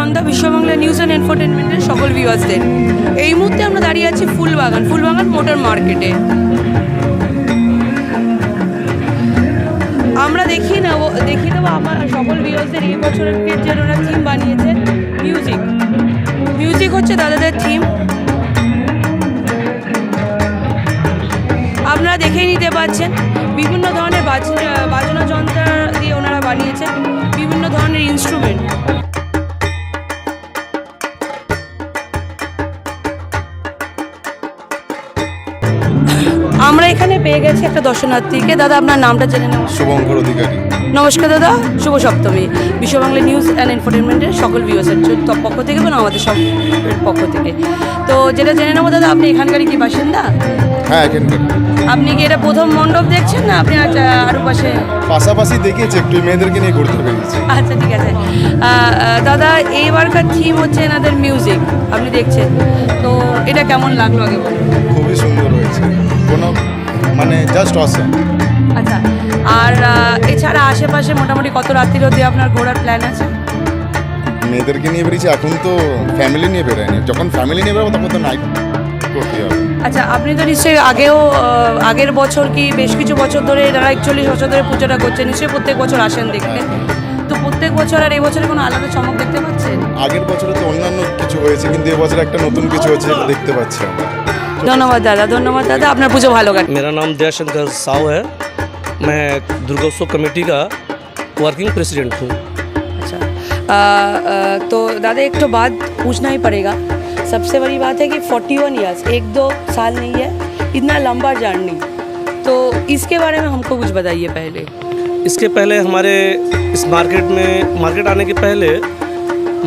Nanda Biswa Bangla news and এন্টারটেনমেন্টের সকল ভিউয়ার্সদের। এই মুহূর্তে আমরা দাঁড়িয়ে আছি ফুলবাগান মোটর মার্কেটে। আমরা দেখিয়ে দেবো আমার সকল ভিউয়ার্সদের এই বছরের যে ওরা থিম বানিয়েছে মিউজিক হচ্ছে দাদাদের থিম। আপনারা দেখেই নিতে পারছেন বিভিন্ন ধরনের বাজনা যন্ত্র দিয়ে ওনারা বানিয়েছেন বিভিন্ন ধরনের ইনস্ট্রুমেন্ট। আমরা এখানে পেয়ে গেছি একটা দর্শনার্থীকে। দাদা আপনার নামটা জেনে নেব। শুভঙ্কর অধিকারী। নমস্কার দাদা, শুভ সপ্তমী। বিশ্ববাংলা নিউজ অ্যান্ড এন্টারটেনমেন্টের সকল ভিউয়ার্সের পক্ষ থেকে এবং আমাদের সব পক্ষ থেকে। তো যেটা জেনে নেবো দাদা, আপনি এখানকারই কি বাসিন্দা? হ্যাঁ, এখানকার। আপনি কি এটা প্রথম মণ্ডপ দেখছেন না আপনি আরও পাশাপাশি দেখিয়েছি, একটু মেয়েদেরকে নিয়ে ঘুরতে পেরেছি। আচ্ছা, ঠিক আছে। দাদা এইবারকার থিম হচ্ছে এনাদের মিউজিক, আপনি দেখছেন তো এটা কেমন লাগলো আগে বলুন? খুবই সুন্দর হয়েছে, কোনো জাস্ট অসম। আচ্ছা, আর এছাড়া আশেপাশে মোটামুটি কত রাত্রির অবধি আপনার ঘোরার প্ল্যান আছে? মেয়েদেরকে নিয়ে বেরিয়েছি, এখন তো ফ্যামিলি নিয়ে বেরোয়নি। যখন ফ্যামিলি নিয়ে বেরোবো তখন তো নাইট করতে হবে। আচ্ছা, আপনি তো নিশ্চয়ই আগের বছর কি বেশ কিছু বছর ধরে, এনারা 41 বছর ধরে পুজোটা করছেন, নিশ্চয়ই প্রত্যেক বছর আসেন দেখতে। তো প্রত্যেক বছর আর এই বছরে কোনো আলাদা চমক দেখতে পাচ্ছেন? আগের বছরে তো অন্যান্য কিছু হয়েছে, কিন্তু এবছর একটা নতুন কিছু হয়েছে, এটা দেখতে পাচ্ছি আমরা। ধন্যবাদ দাদা, আপনার পুজো ভালো কাটে। मेरा नाम दयाशंकर साव है। मैं दुर्गोत्सव कमेटी का वर्किंग प्रेसिडेंट हूँ। अच्छा, तो दादा एक तो बात पूछना ही पड़ेगा। सबसे बड़ी बात है कि 41 ईयर्स, 1-2 साल नहीं है, इतना लंबा जर्नी। तो इसके बारे में हमको कुछ बताइए पहले। इसके पहले हमारे इस मार्केट आने के पहले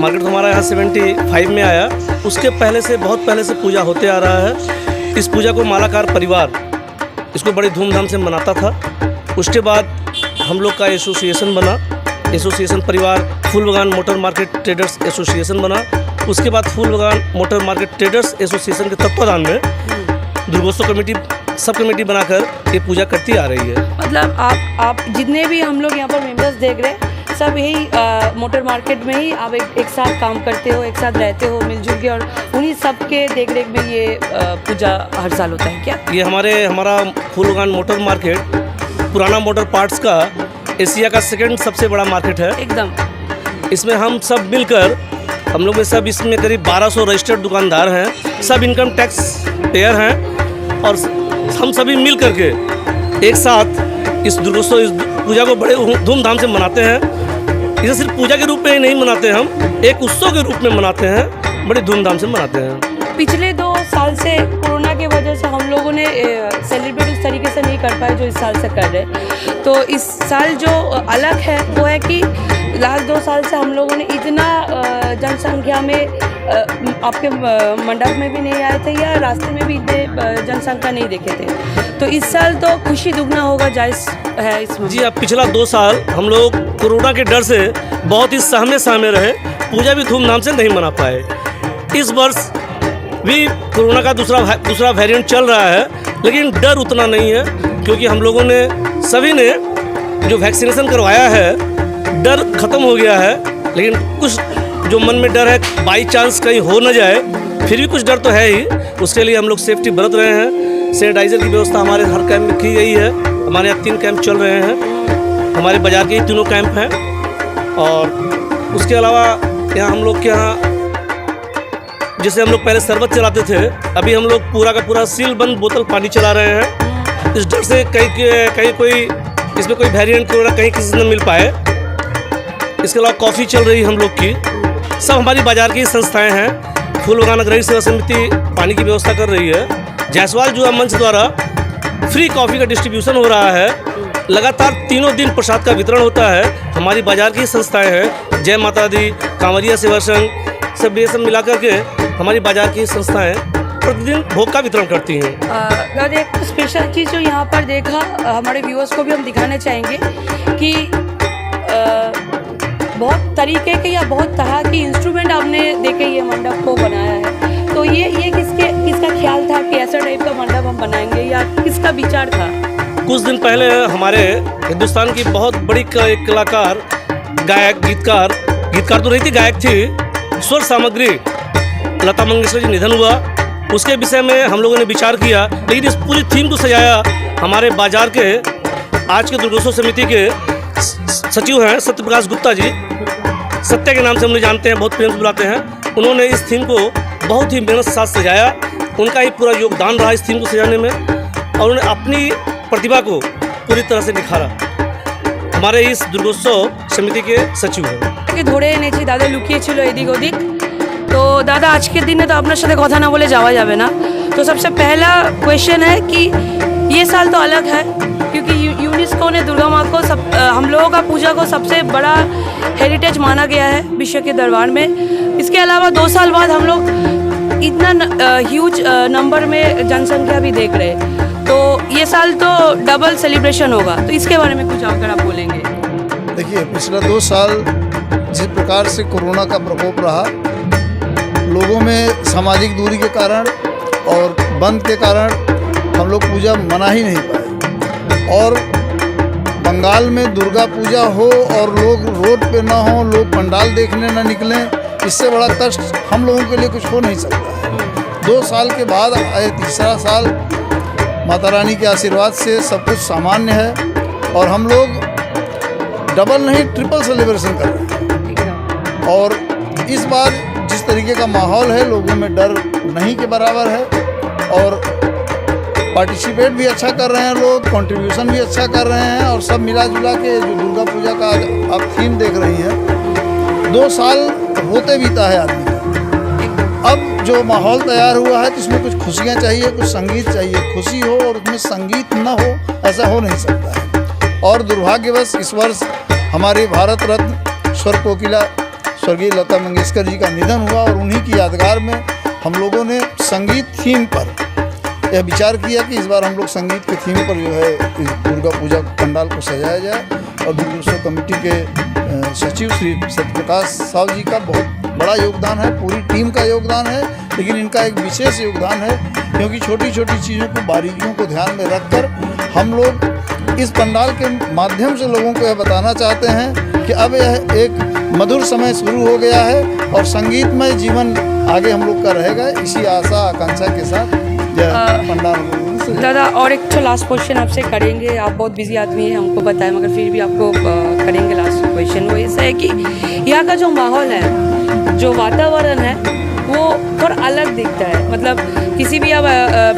मार्केट हमारा यहाँ 75 में आया। उसके बहुत पहले से पूजा होते आ रहा है। इस पूजा को मालाकार परिवार इसको बड़ी धूमधाम से मनाता था। उसके बाद हम लोग का एसोसिएशन बना, एसोसिएशन परिवार Phoolbagan motor market traders association बना। उसके बाद Phoolbagan motor market traders association के तत्वाधान में दुर्गोत्सव कमेटी सब कमेटी बनाकर ये पूजा करती आ रही है। मतलब आप जितने भी हम लोग यहाँ पर मेंबर्स देख रहे हैं, सब यही मोटर मार्केट में ही आप एक साथ काम करते हो, एक साथ रहते हो मिलजुल के, और उन्हीं सब के देख रेख में ये पूजा हर साल होता है क्या? ये हमारा फूलबागान मोटर मार्केट पुराना मोटर पार्ट्स का एशिया का सेकंड सबसे बड़ा मार्केट है एकदम। इसमें हम सब मिलकर इसमें करीब 1200 रजिस्टर्ड दुकानदार हैं, सब इनकम टैक्स पेयर हैं, और हम सभी मिल करके एक साथ इस दुर्गोत्सव इस पूजा को बड़े धूमधाम से मनाते हैं। इसे सिर्फ पूजा के रूप में ही नहीं मनाते हम, एक उत्सव के रूप में मनाते हैं, बड़ी धूमधाम से मनाते हैं। पिछले 2 साल से कोरोना की वजह से हम लोगों ने सेलिब्रेट उस तरीके से नहीं कर पाए जो इस साल से कर रहे। तो इस साल जो अलग है वो है कि लास्ट 2 साल से हम लोगों ने इतना जनसंख्या में आपके मंडप में भी नहीं आए थे या रास्ते में भी इतने जनसंख्या नहीं देखे थे। तो इस साल तो खुशी दुगना होगा जायज़ है इसमें। जी, अब पिछला 2 साल हम लोग कोरोना के डर से बहुत ही सहमे रहे, पूजा भी धूमधाम से नहीं मना पाए। इस वर्ष भी कोरोना का दूसरा वेरिएंट चल रहा है, लेकिन डर उतना नहीं है, क्योंकि हम लोगों ने सभी ने जो वैक्सीनेशन करवाया है, डर ख़त्म हो गया है। लेकिन कुछ जो मन में डर है बाई चांस कहीं हो न जाए, फिर भी कुछ डर तो है ही। उसके लिए हम लोग सेफ्टी बरत रहे हैं। सैनिटाइज़र की व्यवस्था हमारे हर कैंप में की गई है। हमारे यहाँ 3 कैंप चल रहे हैं, हमारे बाज़ार के ही 3 कैंप हैं। और उसके अलावा यहाँ हम लोग के यहाँ जैसे हम लोग पहले शरबत चलाते थे, अभी हम लोग पूरा का पूरा सील बंद बोतल पानी चला रहे हैं। इस डर से कहीं कोई इसमें कोई वेरिएंट कोरोना कहीं किसी न मिल पाए। इसके अलावा कॉफ़ी चल रही है हम लोग की, सब हमारी बाज़ार की संस्थाएं हैं। फूलबागान अग्रणी सेवा समिति पानी की व्यवस्था कर रही है। जायसवाल युवा मंच द्वारा फ्री कॉफ़ी का डिस्ट्रीब्यूशन हो रहा है। लगातार 3 दिन प्रसाद का वितरण होता है। हमारी बाज़ार की संस्थाएं हैं, जय माता दी, कांवरिया सेवा संघ, सब ये सब मिला करके हमारी बाज़ार की संस्थाएं प्रतिदिन भोग का वितरण करती हैं। एक स्पेशल चीज़ जो यहाँ पर देखा, हमारे व्यूअर्स को भी हम दिखाना चाहेंगे कि बहुत तरीके के या बहुत तरह की इंस्ट्रूमेंट आपने देखे ये मंडप को बनाया है। तो ये किसका ख्याल था कि ऐसा टाइप का मंडप हम बनाएंगे, या किसका विचार था? कुछ दिन पहले हमारे हिंदुस्तान की बहुत बड़ी कलाकार, गायक, गीतकार तो नहीं थी, गायक थी, स्वर सामग्री लता मंगेशकर जी निधन हुआ, उसके विषय में हम लोगों ने विचार किया। लेकिन इस पूरी थीम को सजाया हमारे बाजार के आज के दुर्गोत्सव समिति के सचिव हैं सत्य प्रकाश गुप्ता जी, सत्य के नाम से हम लोग जानते हैं, बहुत प्रेम से बुलाते हैं। उन्होंने इस थीम को बहुत ही मेहनत के साथ सजाया, उनका ही पूरा योगदान रहा इस थीम को सजाने में, और उन्होंने अपनी प्रतिभा को पूरी तरह से निखारा। हमारे इस दुर्गोत्सव समिति के सचिव हैं। ধরে এনেছি, দাদা লুকিয়েছিল এদিক ওদিক। তো দাদা আজকের দিনে তো আপনার সাথে কথা না বলে যাওয়া যাবে না। तो सबसे पहला क्वेश्चन है कि ये साल तो अलग है क्योंकि यूनेस्को ने दुर्गा माँ को हम लोगों का पूजा को सबसे बड़ा हेरिटेज माना गया है विश्व के दरबार में। इसके अलावा 2 साल बाद हम लोग इतना ह्यूज नंबर में जनसंख्या भी देख रहे हैं, तो ये साल तो डबल सेलिब्रेशन होगा, तो इसके बारे में कुछ अगर आप बोलेंगे। देखिए, पिछला 2 साल जिस प्रकार से कोरोना का प्रकोप रहा, लोगों में सामाजिक दूरी के कारण और बंद के कारण हम लोग पूजा मना ही नहीं पाए। और बंगाल में दुर्गा पूजा हो और लोग रोड पे ना हो, लोग पंडाल देखने ना निकलें, इससे बड़ा कष्ट हम लोगों के लिए कुछ हो नहीं सकता है। 2 साल के बाद आए तीसरा साल, माता रानी के आशीर्वाद से सब कुछ सामान्य है और हम लोग डबल नहीं ट्रिपल सेलिब्रेशन कर रहे हैं। और इस बार जिस तरीके का माहौल है, लोगों में डर नहीं के बराबर है और पार्टिसिपेट भी अच्छा कर रहे हैं लोग, कंट्रीब्यूशन भी अच्छा कर रहे हैं, और सब मिला जुला के जो दुर्गा पूजा का आप थीम देख रही हैं, 2 साल होते बीता है आदमी का। अब जो माहौल तैयार हुआ है तो इसमें कुछ खुशियाँ चाहिए, कुछ संगीत चाहिए। खुशी हो और उसमें संगीत न हो, ऐसा हो नहीं सकता है। और दुर्भाग्यवश इस वर्ष हमारी भारत रत्न स्वर कोकिला स्वर्गीय लता मंगेशकर जी का निधन हुआ, और उन्हीं की यादगार में हम लोगों ने संगीत थीम पर यह विचार किया कि इस बार हम लोग संगीत के थीम पर जो है इस दुर्गा पूजा पंडाल को सजाया जाए। और दुर्गोत्सव कमेटी के सचिव श्री सत्यप्रकाश साहब जी का बहुत बड़ा योगदान है, पूरी टीम का योगदान है, लेकिन इनका एक विशेष योगदान है क्योंकि छोटी छोटी चीज़ों को, बारीकियों को ध्यान में रखकर हम लोग इस पंडाल के माध्यम से लोगों को यह बताना चाहते हैं कि अब यह एक मधुर समय शुरू हो गया है और संगीतमय जीवन आगे हम लोग का रहेगा। इसी आशा आकांक्षा के साथ पंडाल। दादा और एक तो लास्ट क्वेश्चन आपसे करेंगे, आप बहुत बिजी आदमी हैं हमको पता है, मगर फिर भी आपको करेंगे लास्ट क्वेश्चन। वो ऐसा है कि यहाँ का जो माहौल है, जो वातावरण है, वो थोड़ा अलग दिखता है। मतलब किसी भी आप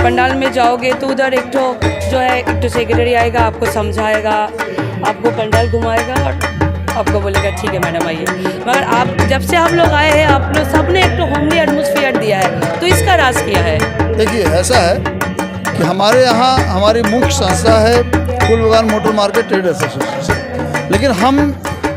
पंडाल में जाओगे तो उधर एक तो जो है एक तो सेक्रेटरी आएगा, आपको समझाएगा, आपको पंडाल घुमाएगा और आपको बोलेगा ठीक है मैडम आइए। मगर आप जब से हम लोग आए हैं, आप लोग सब ने एक तो होमली एटमॉस्फेयर दिया है, तो इसका राज क्या है? देखिए, ऐसा है कि हमारे यहाँ हमारी मुख्य संस्था है Phoolbagan motor market trade association, लेकिन हम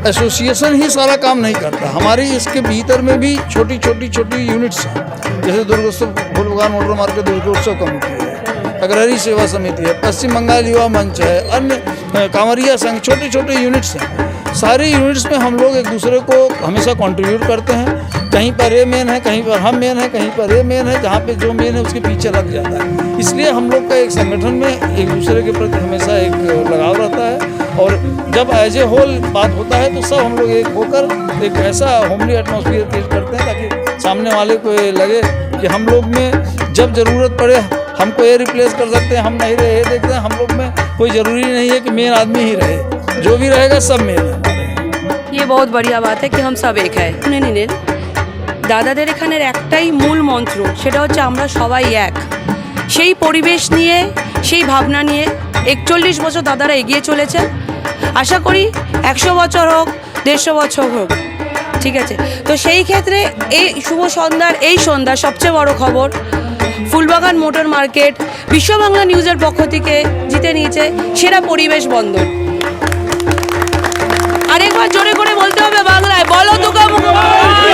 एसोसिएशन ही सारा काम नहीं करता। हमारी इसके भीतर में भी छोटी छोटी यूनिट्स हैं, जैसे दुर्गोत्सव फूलबागान मोटर मार्केट दुर्गोत्सव कमेटी है, अग्रहरी सेवा समिति है, पश्चिम बंगाल युवा मंच है, अन्य कांवरिया संघ, छोटे छोटे यूनिट्स हैं। सारी यूनिट्स में हम लोग एक दूसरे को हमेशा कंट्रीब्यूट करते हैं। कहीं पर ये मेन है, कहीं पर हम मेन है, कहीं पर ये मेन है, जहाँ पे जो मेन है उसके पीछे लग जाता है। इसलिए हम लोग का एक संगठन में एक दूसरे के प्रति हमेशा एक लगाव रहता है, और जब एज ए होल बात होता है तो सब हम लोग एक होकर एक ऐसा होमली एटमॉस्फेयर क्रिएट करते हैं ताकि सामने वाले को ये लगे कि हम लोग में जब ज़रूरत पड़े हमको ये रिप्लेस कर सकते हैं, हम नहीं रहे, ये देखते हैं। हम लोग में कोई ज़रूरी नहीं है कि मेन आदमी ही रहे, जो भी रहेगा सब मेन है। ये बहुत बढ़िया बात है कि हम सब एक है। শুনে নিলেন দাদাদের এখানের একটাই মূল মন্ত্র, সেটা হচ্ছে আমরা সবাই এক। সেই পরিবেশ নিয়ে, সেই ভাবনা নিয়ে 41 বছর দাদারা এগিয়ে চলেছেন। আশা করি 100 বছর হোক, 150 বছর হোক, ঠিক আছে। তো সেই ক্ষেত্রে এই শুভ সন্ধ্যার এই সন্ধ্যা সবচেয়ে বড় খবর, ফুলবাগান মোটর মার্কেট বিশ্ব বাংলা নিউজের পক্ষ থেকে জিতে নিয়েছে সেরা পরিবেশ বন্দর। আরেকবার জোরে করে বলতে হবে বাংলায়, বলো দুর্গা মুখোপাধ্যায়।